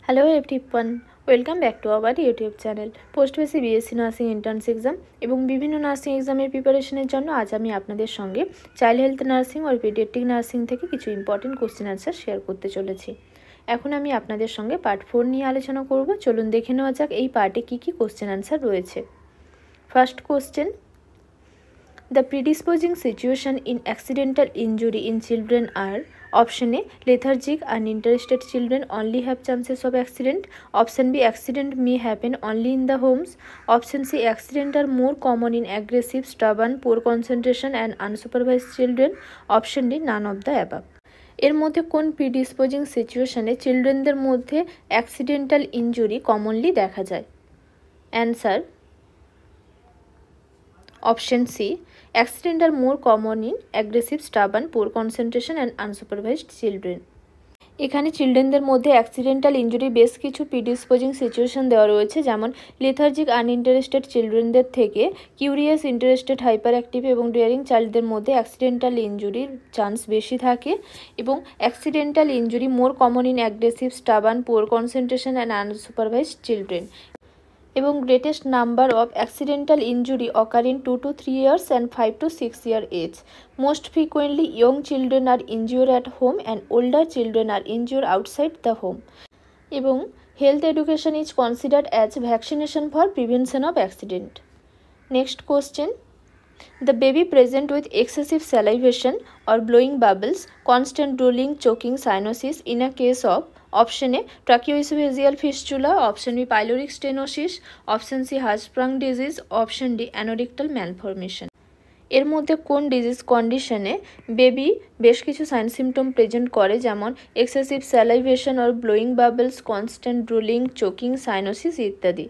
Hello everyone, welcome back to our YouTube channel post বেসি BSc nursing entrance exam এবং বিভিন্ন nursing এক্সামের প্রিপারেশনের জন্য আজ আমি আপনাদের সঙ্গে চাইল্ড হেলথ নার্সিং আর পিডিয়াট্রিক নার্সিং থেকে কিছু ইম্পর্টেন্ট কোশ্চেন আনসার শেয়ার করতে চলেছি। এখন আমি আপনাদের সঙ্গে পার্ট 4 নিয়ে আলোচনা করব। চলুন দেখে নেওয়া যাক এই পার্টে কী কী কোশ্চেন আনসার রয়েছে। First question, the predisposing situation in accidental injury in children are option A, lethargic, uninterested children only have chances of accident. Option B, accident may happen only in the homes. Option C, accidents are more common in aggressive, stubborn, poor concentration and unsupervised children. Option D, none of the above. এর মধ্যে কোন predisposing সিচুয়েশনে চিলড্রেনদের মধ্যে accidental injury commonly দেখা যায়? Answer option C, accidents are more common in aggressive, stubborn, poor concentration and unsupervised children. এখানে চিলড্রেনদের মধ্যে accidental injury বেশ কিছু প্রিডিসপোজিং সিচুয়েশন দেওয়া রয়েছে, যেমন লেথার্জিক আনইন্টারেস্টেড চিলড্রেনদের থেকে কিউরিয়াস, ইন্টারেস্টেড, হাইপার অ্যাক্টিভ এবং ডেয়ারিং চাইল্ডদের মধ্যে অ্যাক্সিডেন্টাল ইনজুরির চান্স বেশি থাকে এবং accidental injury more common in aggressive, stubborn, poor concentration and unsupervised children এবং greatest number of accidental injury occur in 2 to 3 years and 5 to 6 year age. Most frequently, young children are injured at home and older children are injured outside the home. এবং health education is considered as vaccination for prevention of accident. Next question. The baby present with excessive salivation or blowing bubbles, constant drooling, choking, cyanosis in a case of option A, tracheoesophageal fistula, option B, pyloric stenosis, option C, Hirschsprung disease, option D, anorectal malformation. এর মধ্যে কোন disease কন্ডিশনে baby বেশ কিছু sign symptom present করে, যেমন excessive salivation or blowing bubbles, constant drooling, choking, cyanosis ইত্যাদি?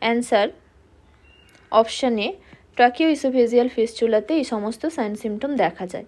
Answer option A, tracheoesophageal ফিস্চুলাতে এই সমস্ত সাইন সিমটম দেখা যায়।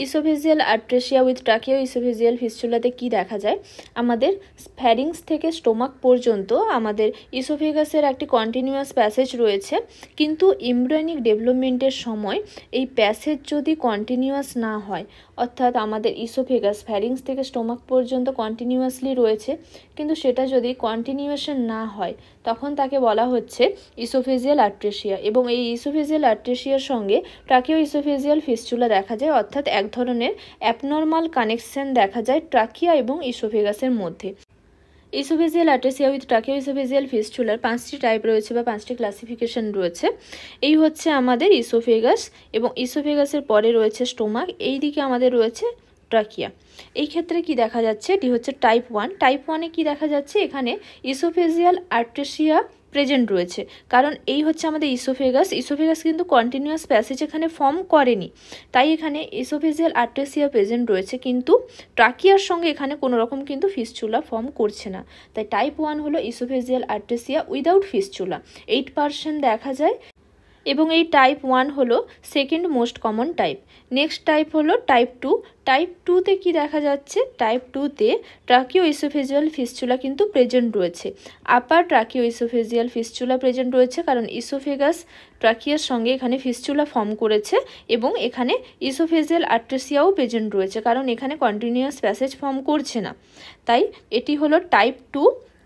ইসোফেজিয়াল আর্ট্রেসিয়া উইথ ট্রাকিওইসোফেজিয়াল ফিস্চুলাতে কি দেখা যায়? আমাদের ফ্যারিংস থেকে স্টোমাক পর্যন্ত আমাদের ইসোফেগাসের একটি কন্টিনিউয়াস প্যাসেজ রয়েছে, কিন্তু এমব্রায়োনিক ডেভেলপমেন্টের সময় এই প্যাসেজ যদি কন্টিনিউয়াস না হয়, অর্থাৎ আমাদের ইসোফেগাস ফ্যারিংস থেকে স্টোমাক পর্যন্ত কন্টিনিউয়াসলি রয়েছে কিন্তু সেটা যদি কন্টিনিউয়েশন না হয়, তখন তাকে বলা হচ্ছে ইসোফেজিয়াল আর্ট্রেসিয়া। এবং এই ইসোফেজিয়াল আর্ট্রেসিয়ার সঙ্গে ট্রাকিওইসোফেজিয়াল ফিস্চুলা দেখা যায়, অর্থাৎ এক ধরনের অ্যাবনর্মাল কানেকশন দেখা যায় ট্রাকিয়া এবং ইসোফেগাসের মধ্যে। ইসোফেজিয়াল আর্টেসিয়া উইথ ট্রাকিওইসোফেজিয়াল ফিস্চুলার 5টি টাইপ রয়েছে বা 5টি ক্লাসিফিকেশন রয়েছে। এই হচ্ছে আমাদের ইসোফেগাস এবং ইসোফেগাসের পরে রয়েছে স্টোমাক, এই দিকে আমাদের রয়েছে ট্রাকিয়া। এই ক্ষেত্রে কি দেখা যাচ্ছে, এটি হচ্ছে টাইপ 1। টাইপ 1-এ কি দেখা যাচ্ছে, এখানে ইসোফেজিয়াল আর্টেসিয়া প্রেজেন্ট রয়েছে, কারণ এই হচ্ছে আমাদের ইসোফেগাস কিন্তু কন্টিনিউয়াস প্যাসেজ এখানে ফর্ম করেনি, তাই এখানে ইসোফেজিয়াল আর্টেসিয়া প্রেজেন্ট রয়েছে, কিন্তু ট্রাকিয়ার সঙ্গে এখানে কোনো রকম কিন্তু ফিস্চুলা ফর্ম করছে না। তাই টাইপ 1 হলো ইসোফেজিয়াল আর্টেসিয়া উইদাউট ফিস্চুলা, 8% দেখা যায় এবং এই টাইপ 1 হলো second most common type. Next type হলো টাইপ 2। টাইপ 2-তে কি দেখা যাচ্ছে, টাইপ 2-তে ট্রাকিওইসোফেজিয়াল ফিস্চুলা কিন্তু প্রেজেন্ট রয়েছে, আপার ট্রাকিওইসোফেজিয়াল ফিস্চুলা প্রেজেন্ট রয়েছে, কারণ ইসোফেগাস ট্রাকিয়ার সঙ্গে এখানে ফিস্চুলা ফর্ম করেছে এবং এখানে ইসোফেজিয়াল আর্টেসিয়াও প্রেজেন্ট রয়েছে, কারণ এখানে কন্টিনিউয়াস প্যাসেজ ফর্ম করছে না। তাই এটি হলো টাইপ 2,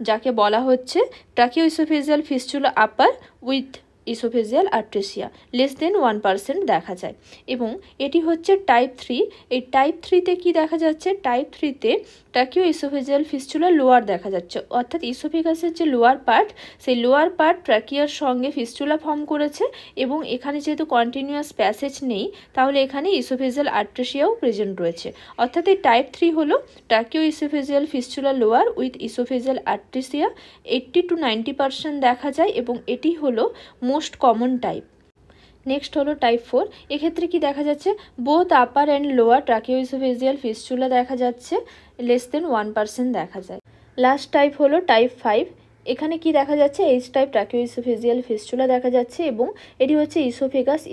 যাকে বলা হচ্ছে tracheoesophageal fistula upper with esophageal আর্টেসিয়া, লেস দেন 1% দেখা যায়। এবং এটি হচ্ছে টাইপ 3। এই টাইপ 3-তে কি দেখা যাচ্ছে, টাইপ 3-তে ট্রাকিওইসোফেজিয়াল ফিস্চুলা লোয়ার দেখা যাচ্ছে, অর্থাৎ ইসোফেগাসের যে লোয়ার পার্ট, সেই লোয়ার পার্ট ট্রাকিয়ার সঙ্গে ফিস্চুলা ফর্ম করেছে এবং এখানে যেহেতু কন্টিনিউয়াস প্যাসেজ নেই, তাহলে এখানে ইসোফেজিয়াল আর্টেসিয়াও প্রেজেন্ট রয়েছে। অর্থাৎ এই টাইপ 3 হলো tracheoesophageal fistula lower with esophageal আর্টেসিয়া, 80 to 90% দেখা যায় এবং এটি হলো মোস্ট কমন টাইপ। নেক্সট হলো টাইপ 4। এক্ষেত্রে কি দেখা যাচ্ছে, both upper and lower tracheoesophageal fistula দেখা যাচ্ছে, লেস দেন 1% দেখা যায়। লাস্ট টাইপ হলো টাইপ 5। এখানে কি দেখা যাচ্ছে, এইচ টাইপ ট্রাকিওইসোফেজিয়াল ফিস্চুলা দেখা যাচ্ছে এবং এটি হচ্ছে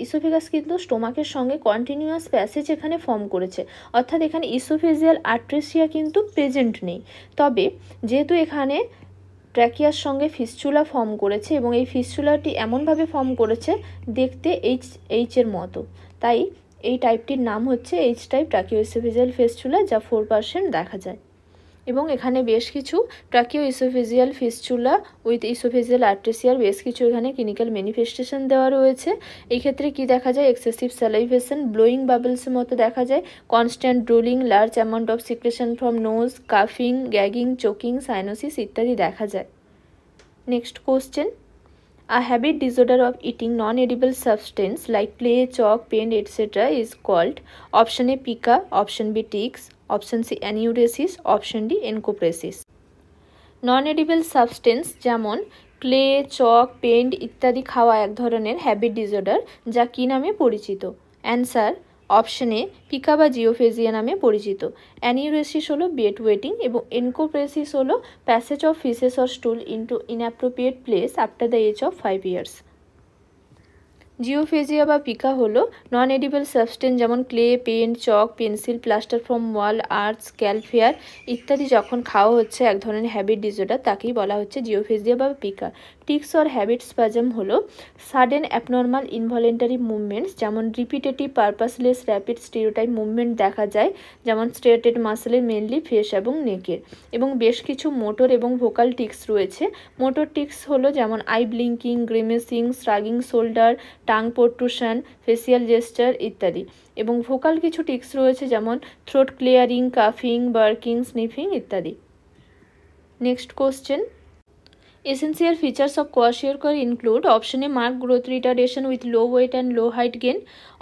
ইসোফেগাস কিন্তু স্টোমাকের সঙ্গে কন্টিনিউয়াস প্যাসেজ এখানে ফর্ম করেছে, অর্থাৎ এখানে ইসোফেজিয়াল আর্টেসিয়া কিন্তু প্রেজেন্ট নেই। তবে যেহেতু এখানে ট্র্যাকিয়ার সঙ্গে ফিস্চুলা ফর্ম করেছে এবং এই ফিস্চুলাটি এমনভাবে ফর্ম করেছে দেখতে এইচের মতো, তাই এই টাইপটির নাম হচ্ছে এইচ টাইপ ট্র্যাকিওইসোফেজিয়াল ফিস্চুলা, যা 4% দেখা যায়। এবং এখানে বেশ কিছু ট্রাকিও ইসোফেজিয়াল ফিস্চুলা উইথ ইসোফেজিয়াল আর্টেরিয়ার বেশ কিছু এখানে ক্লিনিক্যাল ম্যানিফেস্টেশন দেওয়া রয়েছে। এই ক্ষেত্রে কি দেখা যায়, এক্সেসিভ স্যালাইভেশন, ব্লোয়িং বাবলসের মতো দেখা যায়, constant drooling, large amount of secretion from nose, কাফিং, গ্যাগিং, চোকিং, সাইনোসিস ইত্যাদি দেখা যায়। Next question, a habit disorder of eating non-edible substance like clay, chalk, paint, etc. is called option A pica, option B tics, option C enuresis, option D encopresis. Nonedible substance যেমন clay, chalk, paint ইত্যাদি খাওয়া এক ধরনের habit disorder যা কী নামে পরিচিত? Answer option এ Pika বা জিওফেজিয়া নামে পরিচিত। অ্যানিউরেসিস হলো বেড ওয়েটিং এবং এনকোপ্রেসিস হলো passage of faeces or stool into inappropriate place after the age of 5 years। Geophagia বা পিকা হলো নন এডিবল সাবস্টেন্স যেমন clay, paint, chalk, pencil, plaster from wall, art, scalp hair ইত্যাদি যখন খাওয়া হচ্ছে এক ধরনের হ্যাবিট ডিসঅর্ডার তাকেই বলা হচ্ছে জিওফেজিয়া বা pica. Tics or habit spasm হলো সাডেন অ্যাবনর্মাল ইনভলেন্টারি মুভমেন্টস যেমন repetitive purposeless rapid stereotype movement দেখা যায় যেমন স্ট্রেটেড মাসেলের মেনলি ফেস এবং নেকের। এবং বেশ কিছু মোটর এবং ভোকাল টিক্স রয়েছে। মোটর টিক্স হলো যেমন eye blinking, grimacing, shrugging shoulder, tongue protrusion, facial gesture ইত্যাদি। এবং ভোকাল কিছু টিক্স রয়েছে যেমন থ্রোট ক্লিয়ারিং, কাফিং, বার্কিং, স্নিফিং ইত্যাদি। Next question, essential features of kwashiorkor include option A marked growth retardation with low weight and low height gain,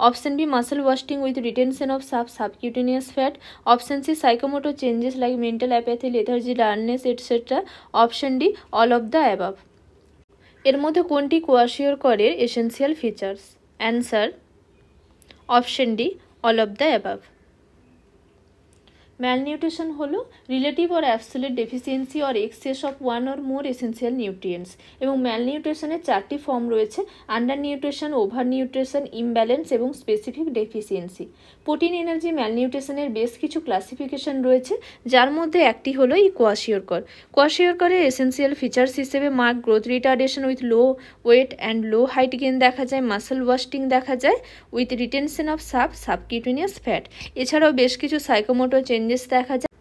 option B muscle wasting with retention of subcutaneous fat, option C psychomotor changes like mental apathy, lethargy, dullness etc, option D all of the above। এর মধ্যে কোনটি কোয়াশিওরকরের essential features? Answer option D all of the above. Malnutrition হলো relative or absolute deficiency or excess of one or more essential nutrients. এবং ম্যালনিউট্রিশনের 4টি form রয়েছে: under nutrition, over nutrition, imbalance এবং স্পেসিফিক ডেফিসিয়েন্সি। প্রোটিন এনার্জি ম্যালনিউট্রিশনের বেশ কিছু classification রয়েছে, যার মধ্যে একটি হলো এই কোয়াশিওরকর। কোয়াশিওরকরের এসেন্সিয়াল ফিচার্স হিসেবে mark growth retardation with low weight and low height gain দেখা যায়, মাসেল ওয়াস্টিং দেখা যায় with retention of subcutaneous fat. এছাড়াও বেশ কিছু সাইকোমোটর চেঞ্জেস দেখা যায়।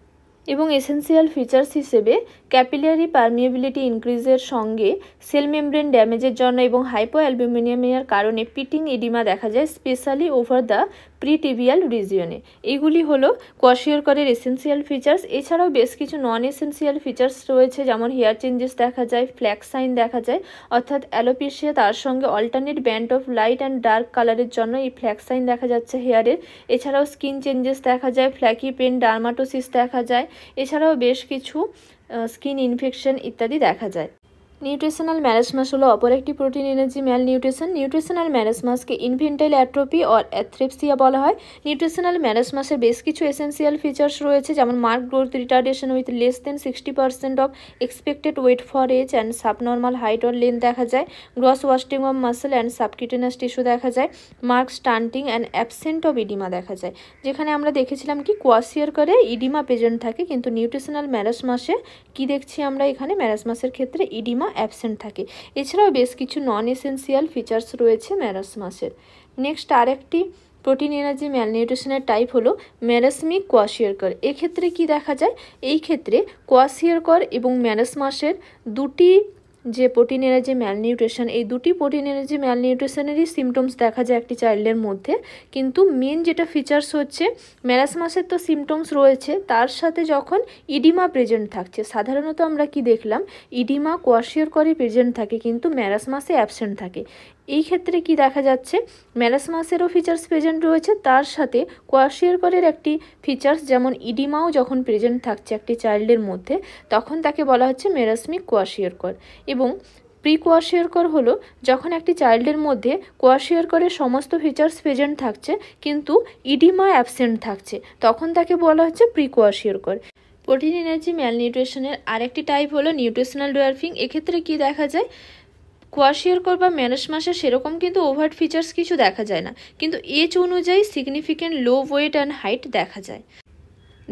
এবং এসেন্সিয়াল ফিচার্স হিসেবে ক্যাপিলারি পারমিয়েবিলিটি ইনক্রিজের সঙ্গে সেল মেমব্রেন ড্যামেজের জন্য এবং হাইপোঅ্যালবুমিনিয়ামের কারণে পিটিং এডিমা দেখা যায় স্পেশালি ওভার দ্য প্রিটিবিয়াল রিজিয়নে। এইগুলি হলো কোয়াশিওরকরের এসেন্সিয়াল ফিচার্স। এছাড়াও বেশ কিছু নন এসেন্সিয়াল ফিচার্স রয়েছে, যেমন হেয়ার চেঞ্জেস দেখা যায়, ফ্ল্যাক্স সাইন দেখা যায় অর্থাৎ অ্যালোপেশিয়া, তার সঙ্গে alternate band of light and dark কালারের জন্য এই ফ্ল্যাক্স সাইন দেখা যাচ্ছে হেয়ারের। এছাড়াও স্কিন চেঞ্জেস দেখা যায়, ফ্ল্যাকি পেন, ডার্মাটোসিস দেখা যায়। এছাড়াও বেশ কিছু স্কিন ইনফেকশন ইত্যাদি দেখা যায়। নিউট্রিশনাল ম্যারাসমাস হলো অপর একটি প্রোটিন এনার্জি ম্যালনিউট্রিশন। নিউট্রিশনাল ম্যারাসমাসকে ইনফেন্টাইল অ্যাট্রোপি অর অ্যাথ্রেপসিয়া বলা হয়। নিউট্রিশনাল ম্যারাসমাসের বেশ কিছু এসেন্সিয়াল ফিচার্স রয়েছে, যেমন mark growth retardation with less than 60% of expected weight for age and subnormal height or length দেখা যায়, gross wasting of muscle and subcutaneous tissue দেখা যায়, mark stunting and absent of oedema দেখা যায়। যেখানে আমরা দেখেছিলাম কি কোয়াশিওরকরে ইডিমা প্রেজেন্ট থাকে, কিন্তু নিউট্রিশনাল ম্যারাসমাসে কি দেখছি আমরা এখানে ম্যারাসমাসের ক্ষেত্রে ইডিমা অ্যাবসেন্ট থাকে। এছাড়াও বেশ কিছু নন এসেন্সিয়াল ফিচার্স রয়েছে ম্যারাসমাসের। নেক্সট আরেকটি প্রোটিন এনার্জি ম্যালনিউট্রিশনের টাইপ হলো ম্যারাসমিক কোয়াশিওরকর। এক্ষেত্রে কি দেখা যায়, এই ক্ষেত্রে কোয়াশিওরকর এবং ম্যারাসমাসের দুটি যে প্রোটিন এনার্জি ম্যালনিউট্রিশন, এই দুটি প্রোটিন এনার্জি ম্যালনিউট্রিশনেরই সিমটমস দেখা যায় একটি চাইল্ডের মধ্যে। কিন্তু মেন যেটা ফিচার্স হচ্ছে ম্যারাসমাসের তো সিমটমস রয়েছে, তার সাথে যখন ইডিমা প্রেজেন্ট থাকছে, সাধারণত আমরা কি দেখলাম ইডিমা কোয়াশিওরকরে প্রেজেন্ট থাকে কিন্তু ম্যারাসমাসে অ্যাবসেন্ট থাকে। এই ক্ষেত্রে কি দেখা যাচ্ছে ম্যারাসমাসেরও ফিচার্স প্রেজেন্ট রয়েছে, তার সাথে কোয়াশিওরকরের একটি ফিচার্স যেমন ইডিমাও যখন প্রেজেন্ট থাকছে একটি চাইল্ডের মধ্যে, তখন তাকে বলা হচ্ছে ম্যারাসমিক কোয়াশিওরকর। এবং প্রি কোয়াশিওরকর হলো যখন একটি চাইল্ডের মধ্যে কোয়াশিওরকরের সমস্ত ফিচার্স প্রেজেন্ট থাকছে কিন্তু ইডিমা অ্যাবসেন্ট থাকছে, তখন তাকে বলা হচ্ছে প্রি কোয়াশিওরকর। প্রোটিন এনার্জি ম্যালনিউট্রিশনের আরেকটি টাইপ হলো নিউট্রিশনাল ডোয়ার্ফিং। এক্ষেত্রে কি দেখা যায়, কোয়াশিওরকর বা ম্যারাসমাসে সেরকম কিন্তু ওভার্ট ফিচার্স কিছু দেখা যায় না, কিন্তু এজ অনুযায়ী significant low weight and height দেখা যায়।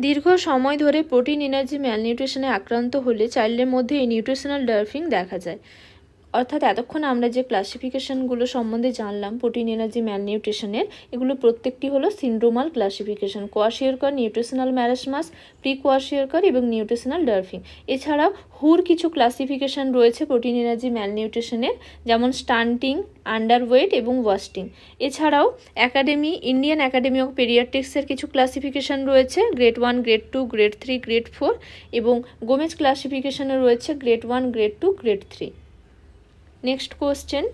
দীর্ঘ সময় ধরে প্রোটিন এনার্জি ম্যালনিউট্রিশনে আক্রান্ত হলে চাইল্ডের মধ্যে এই নিউট্রিশনাল ডোয়ার্ফিং দেখা যায়। অর্থাৎ এতক্ষণ আমরা যে ক্লাসিফিকেশনগুলো সম্বন্ধে জানলাম প্রোটিন এনার্জি ম্যালনিউট্রিশনের, এগুলো প্রত্যেকটি হলো syndromal classification, kwashiorkor, nutritional marasmus, pre kwashiorkor এবং নিউট্রিশনাল ডার্ফিং। এছাড়াও হুর কিছু ক্লাসিফিকেশন রয়েছে প্রোটিন এনার্জি ম্যালনিউট্রিশনের, যেমন স্টান্টিং, আন্ডারওয়েট এবং ওয়াস্টিং। এছাড়াও ইন্ডিয়ান একাডেমি অফ পেডিয়াট্রিক্সের কিছু ক্লাসিফিকেশন রয়েছে, গ্রেড 1, গ্রেড 2, গ্রেড 3, গ্রেড 4 এবং গোমেজ ক্লাসিফিকেশনে রয়েছে grade 1, grade 2, grade 3। Next question.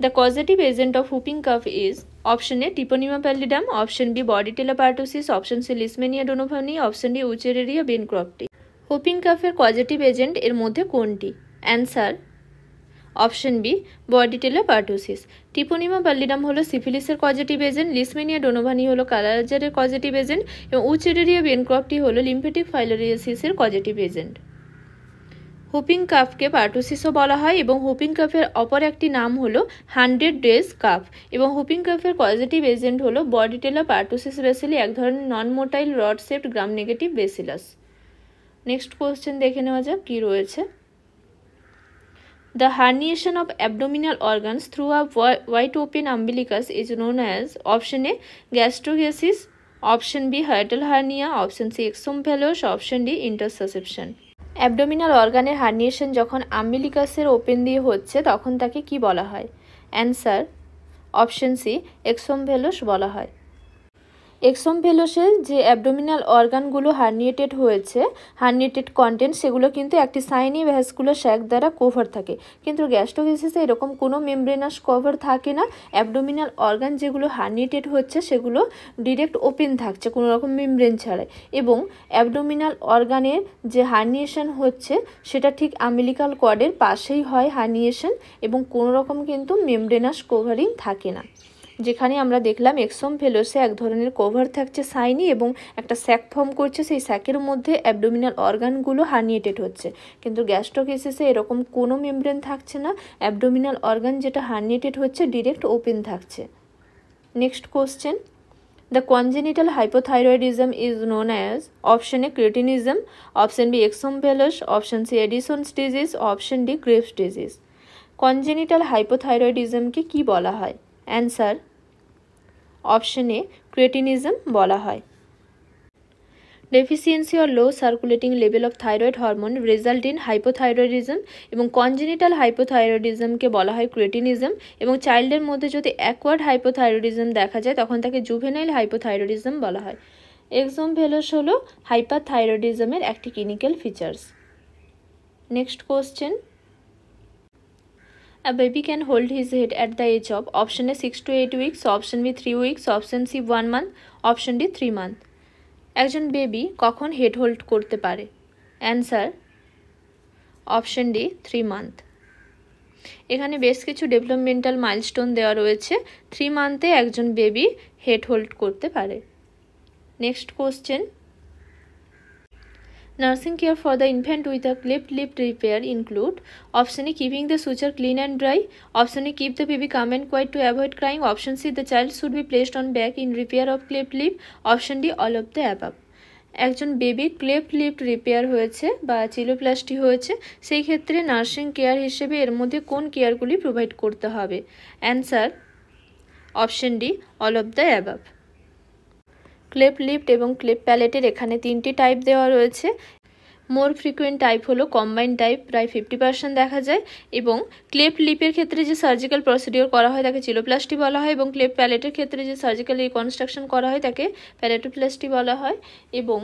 The causative agent of whooping cough is option A Treponema pallidum, option B Bordetella pertussis, option C Leishmania donovani, option D Wuchereria bancrofti। whooping cough এর causative agent এর মধ্যে কোনটি? Answer option B Bordetella pertussis। Treponema pallidum হলো সিফিলিসের causative agent, লিসমেনিয়া donovani হলো কালারাজারের causative agent এবং উচেরেরিয়া বেনক্রফটি হলো lymphatic ফাইলোরিয়াসিসের causative agent. Whooping কাফকে পার্টুসিসও বলা হয় এবং হুপিং কাফের অপর একটি নাম হলো 100 ডেজ কাফ এবং হুপিং কাফের পজিটিভ এজেন্ট হলো বডিটেলা পার্টুসিস বেসিলি, এক ধরনের নন motile rod shaped gram negative bacillus. Next question দেখে নেওয়া যাক কী রয়েছে। The herniation of abdominal organs through a wide open umbilicus is known as option A gastroschisis, option B hiatal hernia, option C exomphalos, option D intersusception। Abdominal অর্গানের herniation যখন আম্বিলিকাসের open দিয়ে হচ্ছে তখন তাকে কি বলা হয়? অ্যান্সার অপশন সি এক্সোমভেলোস বলা হয়। এক্সোমভেলোসের যে অ্যাবডোমিনাল অর্গানগুলো হার্নিয়েটেড হয়েছে, হার্নিয়েটেড কন্টেন্ট, সেগুলো কিন্তু একটি সাইনি ভ্যাসকুলার স্যাক দ্বারা কভার থাকে, কিন্তু গ্যাস্ট্রোকেসিসে এরকম কোনো মেমব্রেনাস কভার থাকে না। অ্যাবডোমিনাল অর্গান যেগুলো হার্নিয়েটেড হচ্ছে সেগুলো ডিরেক্ট ওপেন থাকছে কোনো রকম মেমব্রেন ছাড়াই, এবং অ্যাবডোমিনাল অর্গানের যে হার্নিয়েশন হচ্ছে সেটা ঠিক আম্বিলিকাল কর্ডের পাশেই হয় হার্নিয়েশন এবং কোনো রকম কিন্তু মেমব্রেনাস কভারিং থাকে না। যেখানে আমরা দেখলাম এক্সোমভেলোসে এক ধরনের কভার থাকছে সাইনি এবং একটা স্যাক ফর্ম করছে, সেই স্যাকের মধ্যে অ্যাবডোমিনাল অর্গানগুলো হার্নিয়েটেড হচ্ছে, কিন্তু গ্যাস্ট্রোকেসিসে এরকম কোনো মেমব্রেন থাকছে না, অ্যাবডোমিনাল অর্গান যেটা হার্নিয়েটেড হচ্ছে ডিরেক্ট ওপেন থাকছে। Next question. The congenital hypothyroidism is known as option A cretinism, option B exomphalos, option C Addison's disease, option D Graves' disease। congenital hypothyroidism কে কি বলা হয়? অ্যান্সার অপশন এ cretinism বলা হয়। Deficiency or low circulating level of thyroid hormone result in hypothyroidism এবং congenital হাইপোথাইরয়েডিজমকে বলা হয় cretinism, এবং চাইল্ডের মধ্যে যদি অ্যাকোয়ার্ড হাইপোথাইরয়েডিজম দেখা যায় তখন তাকে জুভেনাইল হাইপোথাইরয়েডিজম বলা হয়। এক্সোমভেলোস হলো হাইপারথাইরয়েডিজমের একটি clinical features. Next question. A baby can hold his head at the age of option A 6 to 8 weeks, option B 3 weeks, option C 1 month, option D 3 month। একজন baby কখন হেড হোল্ড করতে পারে? Answer option D 3 month. এখানে বেশ কিছু developmental milestone দেওয়া রয়েছে, 3 মান্থে একজন বেবি হেড হোল্ড করতে পারে। Next question. Nursing care for the infant with a cleft lip repair include option A keeping the suture clean and dry, option A keep the baby calm and quiet to avoid crying, option C the child should be placed on back in repair of cleft lip, option D all of the above। একজন baby cleft lip repair হয়েছে বা চিলোপ্লাস্টি হয়েছে, সেই ক্ষেত্রে nursing care হিসেবে এর মধ্যে কোন কেয়ারগুলি প্রোভাইড করতে হবে? Answer option D all of the above. Cleft lip এবং ক্লেফট প্যালেটের এখানে 3টি টাইপ দেওয়া রয়েছে। মোর ফ্রিকুয়েন্ট টাইপ হলো কম্বাইন্ড টাইপ, প্রায় 50% দেখা যায়, এবং ক্লেফট লিপের ক্ষেত্রে যে সার্জিক্যাল প্রসিডিওর করা হয় তাকে চিলোপ্লাস্টি বলা হয়, এবং ক্লেফট প্যালেটের ক্ষেত্রে যে সার্জিক্যাল রিকনস্ট্রাকশন করা হয় তাকে প্যালেটোপ্লাস্টি বলা হয়। এবং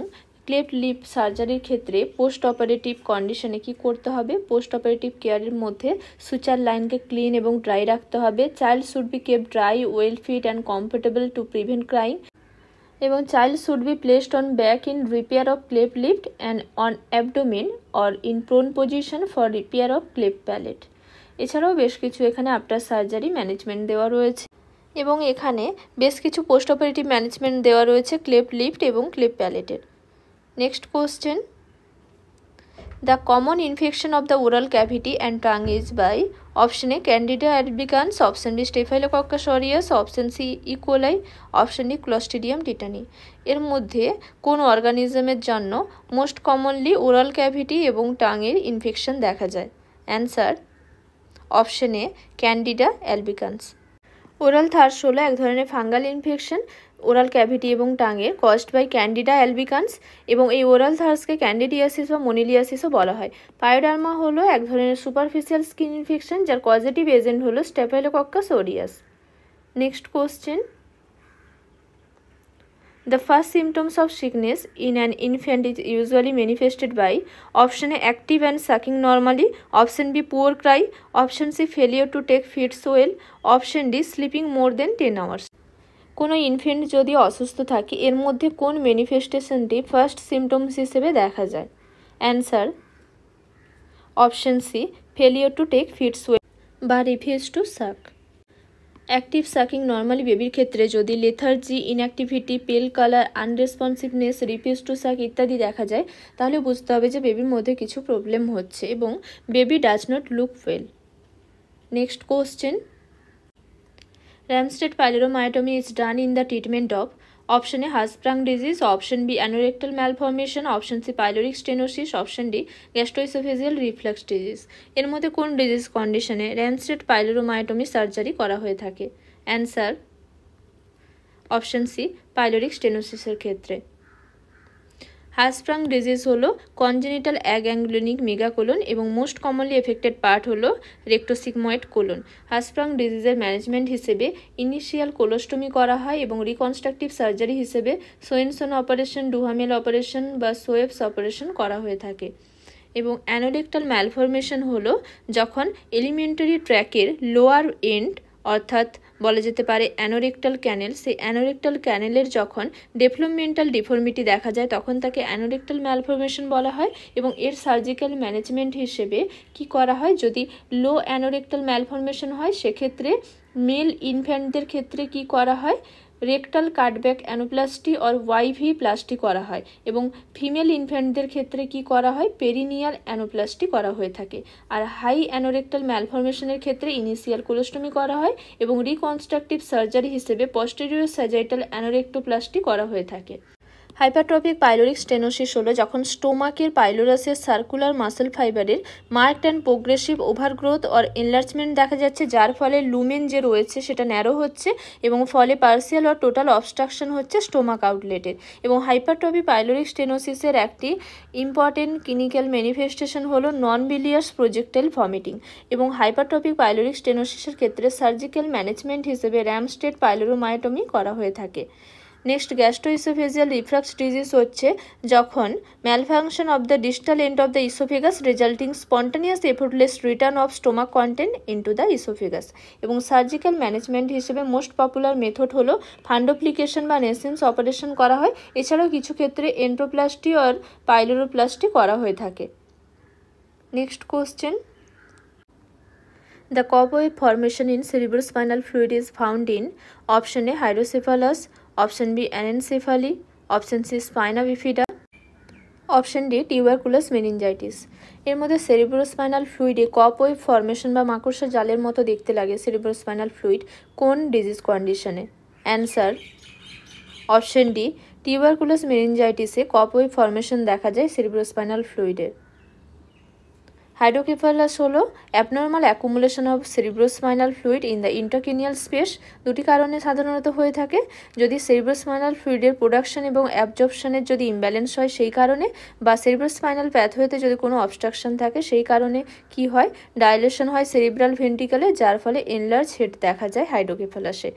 ক্লেফট লিপ সার্জারির ক্ষেত্রে পোস্ট অপারেটিভ কন্ডিশনে কি করতে হবে? পোস্ট অপারেটিভ কেয়ারের মধ্যে সুচার লাইনকে ক্লিন এবং ড্রাই রাখতে হবে। Child should be kept dry, well fed and comfortable to prevent crying, এবং child should be placed on back in repair of cleft lip and on abdomen or in prone position for repair of cleft palate. এছাড়াও বেশ কিছু এখানে after surgery management দেওয়া রয়েছে, এবং এখানে বেশ কিছু পোস্ট অপারেটিভ ম্যানেজমেন্ট দেওয়া রয়েছে ক্লেফট লিপ এবং ক্লেফট প্যালেটের। Next question. The common infection of the oral cavity and tongue is by option A Candida albicans, option B Staphylococcus aureus, option C E. coli, option D Clostridium tetani। এর মধ্যে কোন অর্গানিজমের জন্য most commonly oral cavity এবং টাঙের infection দেখা যায়? Answer option A Candida albicans. Oral thrush হলো এক ধরনের ফাঙ্গাল ইনফেকশন ওরাল ক্যাভিটি এবং টাঙের কজড বাই ক্যান্ডিডা অ্যালবিকান্স, এবং এই ওরাল থার্সকে ক্যান্ডিডিয়াসিস বা মনিলিয়াসিসও বলা হয়। পায়োডার্মা হলো এক ধরনের সুপারফিশিয়াল স্কিন ইনফেকশন যার কজেটিভ এজেন্ট হলো staphylococcus aureus. Next question, the first symptoms of sickness in an infant is usually manifested by option A active and sucking normally, option B poor cry, option C failure to take feeds well, option D sleeping more than 10 hours. কোনো infant যদি অসুস্থ থাকে এর মধ্যে কোন ম্যানিফেস্টেশনটি first symptoms হিসেবে দেখা যায়? Answer option C failure to take feeds well বা refuse to suck. Active sucking normally বেবির ক্ষেত্রে যদি lethargy, inactivity, pale colour, unresponsiveness, refuse to suck ইত্যাদি দেখা যায় তাহলে বুঝতে হবে যে বেবির মধ্যে কিছু প্রবলেম হচ্ছে এবং baby does not look well. Next question, Ramstead pyloromyotomy is done in the treatment of option A Hirschsprung disease, option B anorectal malformation, option C pyloric stenosis, option D gastroesophageal reflux disease. এর মধ্যে কোন disease কন্ডিশনে র্যামস্টেড পাইলোরোমায়োটমি surgery করা হয়ে থাকে? Answer option C pyloric স্টেনোসিসের ক্ষেত্রে। হার্সপ্রাং disease হলো congenital অ্যাগ্যাংগ্লিওনিক megacolon এবং মোস্ট কমনলি এফেক্টেড পার্ট হলো রেক্টোসিগময়েড কোলন। হার্সপ্রাং ডিজিজের ম্যানেজমেন্ট হিসেবে ইনিশিয়াল কোলোস্টমি করা হয় এবং রিকনস্ট্রাকটিভ সার্জারি হিসেবে সোয়েনসন অপারেশন, ডুহামেল অপারেশন বা সোয়েবস অপারেশন করা হয়ে থাকে। এবং অ্যানোরেক্টাল ম্যালফরমেশন হলো যখন এলিমেন্টারি ট্র্যাকের লোয়ার এন্ড অর্থাৎ বলা যেতে পারে অ্যানোরেক্টাল ক্যানেল, সেই অ্যানোরেক্টাল ক্যানেলের যখন ডেভেলপমেন্টাল ডিফর্মিটি দেখা যায় তখন তাকে অ্যানোরেক্টাল ম্যালফরমেশন বলা হয়। এবং এর সার্জিক্যাল ম্যানেজমেন্ট হিসেবে কি করা হয়, যদি লো অ্যানোরেক্টাল ম্যালফরমেশন হয় সেক্ষেত্রে মেল ইনফ্যান্টদের ক্ষেত্রে কি করা হয়, রেকটাল কাটব্যাক অ্যানোপ্লাস্টি অর ওয়াইভি প্লাস্টি করা হয় এবং ফিমেল ইনফ্যান্টদের ক্ষেত্রে কি করা হয়, পেরিনিয়াল অ্যানোপ্লাস্টি করা হয়ে থাকে। আর হাই অ্যানোরেক্টাল ম্যালফরমেশনের ক্ষেত্রে ইনিশিয়াল কোলোস্টমি করা হয় এবং রিকনস্ট্রাকটিভ সার্জারি হিসেবে পস্টেরিয়র স্যাজাইটাল অ্যানোরেক্টোপ্লাস্টি করা হয়ে থাকে। হাইপারট্রপিক পাইলোরিক স্টেনোসিস হলো যখন স্টোমাকের পাইলোরাসের সার্কুলার মাসেল ফাইবারের marked and progressive overgrowth or enlargement দেখা যাচ্ছে, যার ফলে লুমেন যে রয়েছে সেটা ন্যারো হচ্ছে এবং ফলে পার্সিয়াল অর টোটাল অবস্ট্রাকশন হচ্ছে স্টোমাক আউটলেটের। এবং হাইপারট্রপিক পাইলোরিক স্টেনোসিসের একটি ইম্পর্টেন্ট ক্লিনিক্যাল ম্যানিফেস্টেশন হলো নন বিলিয়ার্স প্রজেক্টাইল ভমিটিং। এবং হাইপারট্রপিক পাইলোরিক স্টেনোসিসের ক্ষেত্রে সার্জিক্যাল ম্যানেজমেন্ট হিসেবে র্যামস্টেড পাইলোরোমায়োটমি করা হয়ে থাকে। নেক্সট গ্যাস্ট্রোইসোফেজিয়াল রিফ্লাক্স ডিজিজ হচ্ছে যখন malfunction of the distal end of the oesophagus resulting spontaneous effortless return of stomach content into the oesophagus. এবং সার্জিক্যাল ম্যানেজমেন্ট হিসেবে মোস্ট পপুলার মেথড হলো ফান্ডোপ্লিকেশন বা নেসেন্স অপারেশন করা হয়। এছাড়াও কিছু ক্ষেত্রে এন্ট্রোপ্লাস্টি অর পাইলোরোপ্লাস্টি করা হয়ে থাকে। Next question, The cobweb formation in cerebrospinal fluid is found in option A hydrocephalus, option B anencephaly, option C spina bifida, option D tuberculous meningitis. এর মধ্যে সেরিব্রোস্পাইনাল ফ্লুইডে কবওয়েব ফর্মেশন বা মাকড়সা জালের মতো দেখতে লাগে সেরিব্রোস্পাইনাল ফ্লুইড কোন ডিজিজ কন্ডিশনে? অ্যান্সার অপশন ডি টিউবারকুলাস মেনিনজাইটিসে কবওয়েব ফর্মেশন দেখা যায় সেরিব্রোস্পাইনাল ফ্লুইডে। হাইড্রোকেফালাস হলো abnormal accumulation of cerebrospinal fluid in the intracranial space. দুটি কারণে সাধারণত হয়ে থাকে, যদি সেরিব্রোস্পাইনাল ফ্লুইডের প্রোডাকশন এবং অ্যাবজর্পশনের যদি ইমব্যালেন্স হয় সেই কারণে, বা সেরিব্রোস্পাইনাল প্যাথওয়েতে যদি কোনো অবস্ট্রাকশন থাকে সেই কারণে কি হয়, ডাইলেশন হয় সেরিব্রাল ভেন্ট্রিকলে, যার ফলে এনলার্জ হেড দেখা যায় হাইড্রোকেফালাসে।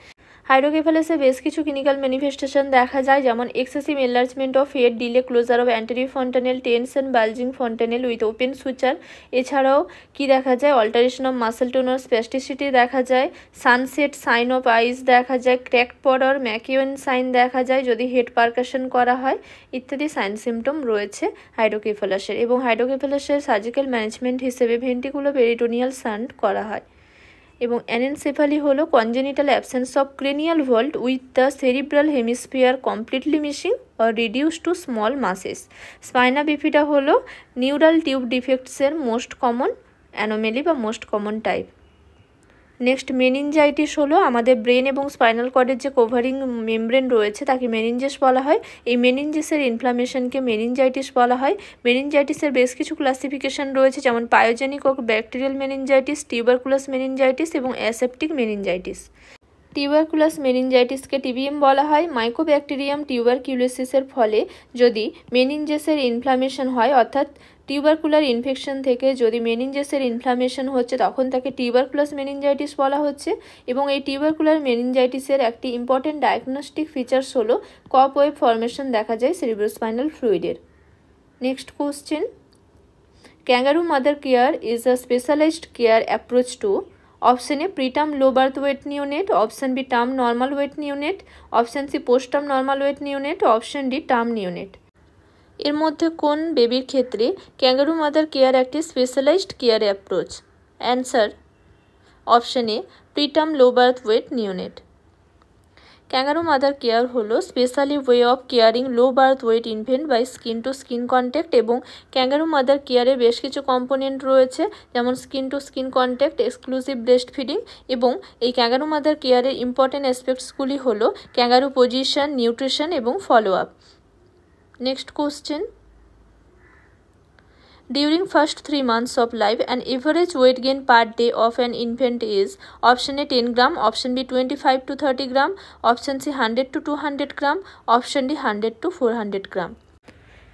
হাইড্রোকেফালাসে বেশ কিছু ক্লিনিক্যাল ম্যানিফেস্টেশন দেখা যায়, যেমন excessive enlargement of head, delay closure of anterior fontanelle, tension bulging fontanelle with open suture. এছাড়াও কি দেখা যায়, alteration of muscle tone or spasticity দেখা যায়, সানসেট সাইন অফ আইস দেখা যায়, cracked pot or Macewen sign দেখা যায় যদি হেড পারকাশন করা হয়, ইত্যাদি সাইন সিমটম রয়েছে হাইড্রোকেফালাসের। এবং হাইড্রোকেফালাসের সার্জিক্যাল ম্যানেজমেন্ট হিসেবে ভেন্ট্রিকুলো পেরিটোনিয়াল শান্ট করা হয়। এবং অ্যানেনসেফালি হলো congenital absence of cranial vault with the cerebral hemisphere completely missing or reduce to small masses. Spina bifida হলো নিউরাল টিউব ডিফেক্টসের মোস্ট কমন অ্যানোমেলি বা most common type. Next meningitis হলো আমাদের brain এবং স্পাইনাল কর্ডের যে covering membrane রয়েছে তাকে meninges বলা হয়। এই মেনিনজেসের ইনফ্লামেশনকে মেনিনজাইটিস বলা হয়। মেনিনজাইটিসের বেশ কিছু ক্লাসিফিকেশন রয়েছে, যেমন পায়োজেনিক ও ব্যাকটেরিয়াল মেনিনজাইটিস, টিউবারকুলাস মেনিনজাইটিস এবং অ্যাসেপ্টিক মেনিনজাইটিস। টিউবারকুলাস মেনিনজাইটিসকে টিবিএম বলা হয়। মাইকোব্যাকটেরিয়াম টিউবারকিউলোসিসের ফলে যদি মেনিনজেসের ইনফ্লামেশন হয়, অর্থাৎ টিউবারকুলার ইনফেকশন থেকে যদি মেনিনজেসের ইনফ্লামেশন হচ্ছে তখন তাকে টিউবারকুলাস মেনিনজাইটিস বলা হচ্ছে। এবং এই টিউবারকুলার মেনিনজাইটিসের একটি ইম্পর্টেন্ট ডায়াগনস্টিক ফিচার্স হলো কপ ওয়েভ ফর্মেশন দেখা যায় সেরিব্রোস্পাইনাল ফ্লুইডের। Next question, kangaroo mother care is a specialised care approach to option A preterm low birth weight neonate, option B term normal weight neonate, option C post term normal weight neonate, option D term neonate. এর মধ্যে কোন বেবির ক্ষেত্রে kangaroo mother care একটি specialised care approach? Answer option A preterm low birth weight neonate. Kangaroo mother care হলো specially way of caring low birth weight infant by skin to skin contact. এবং kangaroo mother কেয়ারে বেশ কিছু component রয়েছে, যেমন skin to skin contact, exclusive breast feeding. এবং এই kangaroo mother কেয়ারের ইম্পর্টেন্ট অ্যাসপেক্টসগুলি হলো ক্যাঙ্গারু পজিশন, নিউট্রিশন এবং follow up. Next question, during first 3 months of life, an average weight gain per day of an infant is option A 10 gram, option B 25 to 30 gram, option C 100 to 200 gram, option D 100 to 400 gram।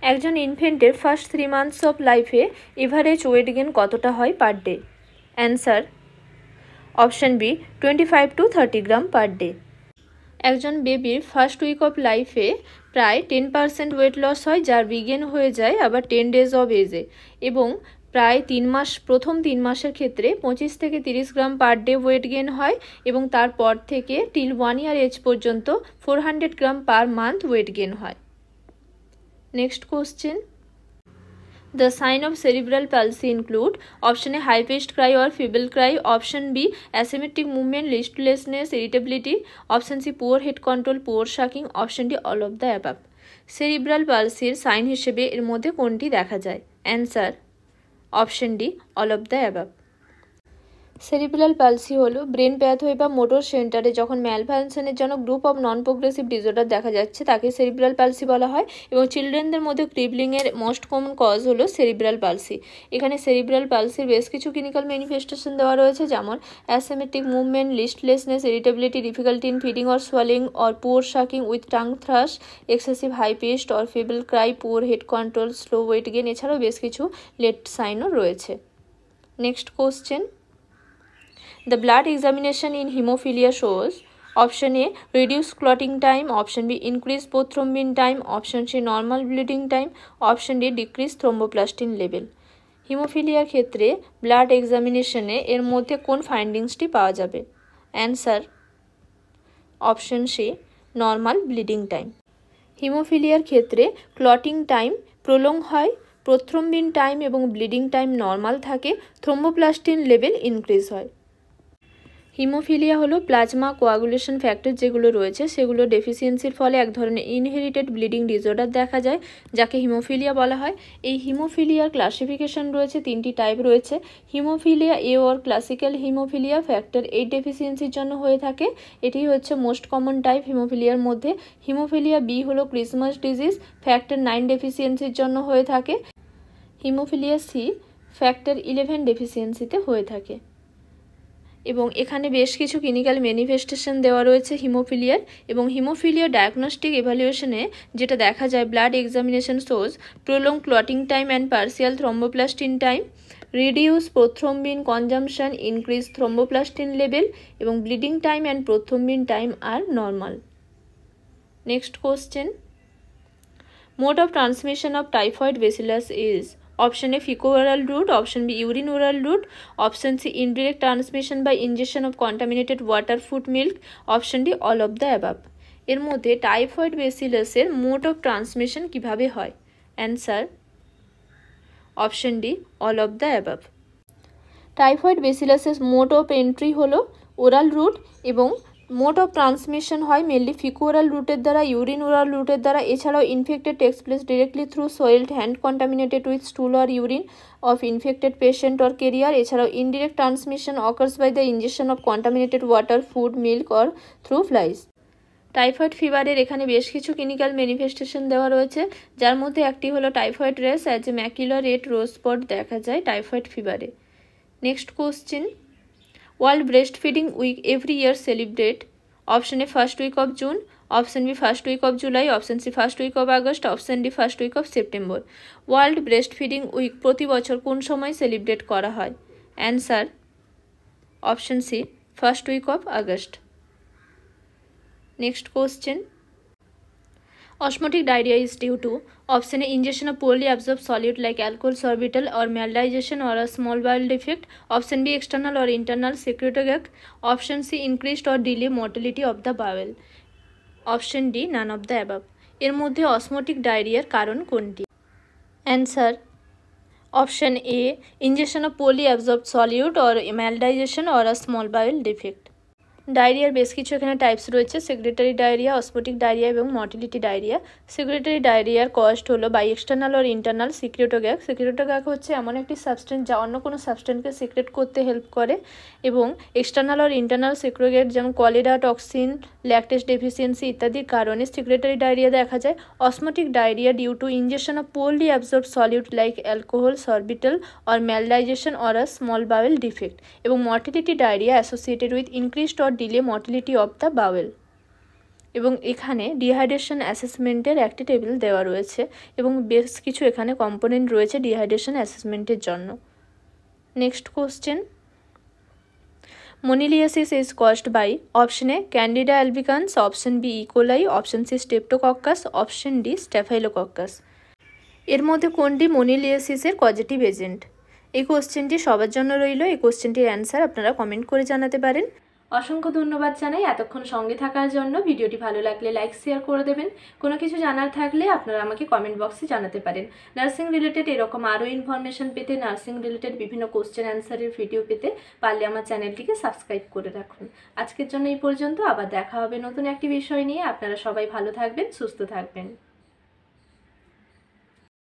একজন ইনফেন্টের first 3 months of লাইফে average weight gain কতটা হয় per day? Answer option B 25 to 30 gram per day. একজন বেবির first week of লাইফে প্রায় 10% weight loss হয়, যার বিগেন হয়ে যায় আবার 10 ডেজ অফ এজে। এবং প্রায় 3 মাস, প্রথম 3 মাসের ক্ষেত্রে 25 থেকে 30 gram per day weight gain হয়, এবং তারপর থেকে টিল 1 ইয়ার এজ পর্যন্ত 400 গ্রাম পার মান্থ ওয়েট গেন হয়। Next question, the sign of cerebral palsy include option A high pitched cry or feeble cry, option B asymmetric movement, listlessness, irritability, option C poor head control, poor sucking, option D all of the above। cerebral palsy এর sign হিসেবে এর মধ্যে কোনটি দেখা যায়? Answer option D all of the above। Cerebral palsy হলো brain pathway বা motor সেন্টারে যখন ম্যালফাংশনের জন্য group of non progressive disorder দেখা যাচ্ছে তাকে সেরিব্রাল পালসি বলা হয়। এবং চিলড্রেনদের মধ্যে ক্রিবলিংয়ের মোস্ট কমন কজ হলো সেরিব্রাল পালসি। এখানে সেরিব্রাল পালসির বেশ কিছু ক্লিনিক্যাল ম্যানিফেস্টেশন দেওয়া রয়েছে, যেমন asymmetric movement, listlessness, irritability, difficulty in feeding or swallowing or poor sucking with tongue thrust, excessive high pitched or feeble cry, poor head control, slow weight gain. এছাড়াও বেশ কিছু লেট সাইনও রয়েছে। Next question, the blood examination in hemophilia shows option A reduced clotting time, option B increased prothrombin time, option C normal bleeding time, option D decreased thromboplastin level। হিমোফিলিয়ার ক্ষেত্রে blood এক্সামিনেশনে এর মধ্যে কোন ফাইন্ডিংসটি পাওয়া যাবে? Answer option C normal bleeding time. হিমোফিলিয়ার ক্ষেত্রে ক্লটিং টাইম প্রলং হয়, প্রথ্রম্বিন টাইম এবং ব্লিডিং টাইম নর্মাল থাকে, থ্রোম্বোপ্লাস্টিন লেভেল ইনক্রিজ হয়। হিমোফিলিয়া হলো প্লাজমা কোয়াগুলেশন ফ্যাক্টর যেগুলো রয়েছে সেগুলো ডেফিসিয়েন্সির ফলে এক ধরনের ইনহেরিটেড ব্লিডিং ডিসঅর্ডার দেখা যায়, যাকে হিমোফিলিয়া বলা হয়। এই হিমোফিলিয়ার ক্লাসিফিকেশন রয়েছে, 3টি টাইপ রয়েছে। হিমোফিলিয়া এ ওর ক্লাসিক্যাল হিমোফিলিয়া ফ্যাক্টর 8 ডেফিসিয়েন্সির জন্য হয়ে থাকে, এটি হচ্ছে মোস্ট কমন টাইপ হিমোফিলিয়ার মধ্যে। হিমোফিলিয়া বি হলো ক্রিসমাস ডিজিজ, ফ্যাক্টর 9 ডেফিসিয়েন্সির জন্য হয়ে থাকে। হিমোফিলিয়া সি ফ্যাক্টর 11 ডেফিসিয়েন্সিতে হয়ে থাকে। এবং এখানে বেশ কিছু ক্লিনিক্যাল ম্যানিফেস্টেশন দেওয়া রয়েছে হিমোফিলিয়ার। এবং হিমোফিলিয়া ডায়াগনস্টিক এভালুয়েশনে যেটা দেখা যায়, blood examination shows prolong clotting time and partial thromboplastin time, reduce prothrombin consumption, increase thromboplastin level, এবং bleeding time and prothrombin time are normal. Next question, mode of transmission of typhoid bacillus is option A fecal-oral route, option B urine-oral route, option C indirect transmission by ingestion of contaminated water, food, milk, option D all of the above। এর মধ্যে typhoid ব্যাসিলাসের mode of transmission কিভাবে হয়? Answer option D all of the above. Typhoid ব্যাসিলাসের mode of entry হলো oral route এবং mode of transmission হয় mainly faeco oral রুটের দ্বারা, ইউরিন ওরাল রুটের দ্বারা। এছাড়াও infected takes place directly through soiled hand contaminated with stool or urine of infected patient or carrier. এছাড়াও indirect transmission occurs by the injection of contaminated water, food, milk or through flies. Typhoid ফিভারের এখানে বেশ কিছু clinical manifestation দেওয়া রয়েছে, যার মধ্যে একটি হলো typhoid rash as a macular red rose spot দেখা যায় টাইফয়েড ফিভারে। Next question, world breast feeding week every year celebrate. Option A first week of June, option B first week of July, option C first week of August, option D first week of September. World breast feeding week প্রতি বছর কোন সময় celebrate করা হয়? Answer option C first week of August. Next question, osmotic diarrhea is due to option A ingestion of poorly absorbed solute like alcohol sorbitol or maldigestion or a small bowel defect, option B external or internal secretogac, option C increased or delay motility of the bowel, option D none of the above। এর মধ্যে osmotic ডায়রিয়ার কারণ কোনটি? Answer option A ingestion of poorly absorbed solute or maldigestion or a small bowel defect। ডায়রিয়ার বেশ কিছু এখানে types রয়েছে, secretary diarrhoea, osmotic diarrhoea এবং motility diarrhoea. Secretary ডায়রিয়ার cost হলো বাই এক্সটার্নাল অর ইন্টারনাল সিক্রেটোগ্যাক। সিক্রেটোগ্যাক হচ্ছে এমন একটি সাবস্টেন্স যা অন্য কোনো সাবস্টেন্সকে সিক্রেট করতে হেল্প করে, এবং এক্সটার্নাল অর ইন্টারনাল সিক্রেটোগ্যাক যেমন কলেরা, টক্সিন, ল্যাকটেজ ডেফিসিয়েন্সি ইত্যাদির কারণে সিক্রেটারি ডায়রিয়া দেখা যায়। Osmotic diarrhoea due to injection of poorly absorbed solute like alcohol, sorbitol or maldigestion or a small bowel defect. এবং motility diarrhoea associated with increased or delay motility of the bowel. এবং এখানে dehydration অ্যাসেসমেন্টের একটি table দেওয়া রয়েছে, এবং বেশ কিছু এখানে কম্পোনেন্ট রয়েছে ডিহাইড্রেশন অ্যাসেসমেন্টের জন্য। Next question, Moniliasis is caused by option A Candida albicans, option B E. coli, option C Streptococcus, option D Staphylococcus। এর মধ্যে কোনটি মনিলিয়াসিসের কজেটিভ এজেন্ট? এই কোশ্চেনটি সবার জন্য রইল। এই কোশ্চেনটির অ্যান্সার আপনারা কমেন্ট করে জানাতে পারেন। অসংখ্য ধন্যবাদ জানাই এতক্ষণ সঙ্গে থাকার জন্য। ভিডিওটি ভালো লাগলে লাইক শেয়ার করে দেবেন। কোনো কিছু জানার থাকলে আপনারা আমাকে কমেন্ট বক্সে জানাতে পারেন। নার্সিং রিলেটেড এরকম আরও ইনফরমেশন পেতে, নার্সিং রিলেটেড বিভিন্ন কোশ্চেন অ্যান্সারের ভিডিও পেতে পারলে আমার চ্যানেলটিকে সাবস্ক্রাইব করে রাখুন। আজকের জন্য এই পর্যন্ত, আবার দেখা হবে নতুন একটি বিষয় নিয়ে। আপনারা সবাই ভালো থাকবেন, সুস্থ থাকবেন।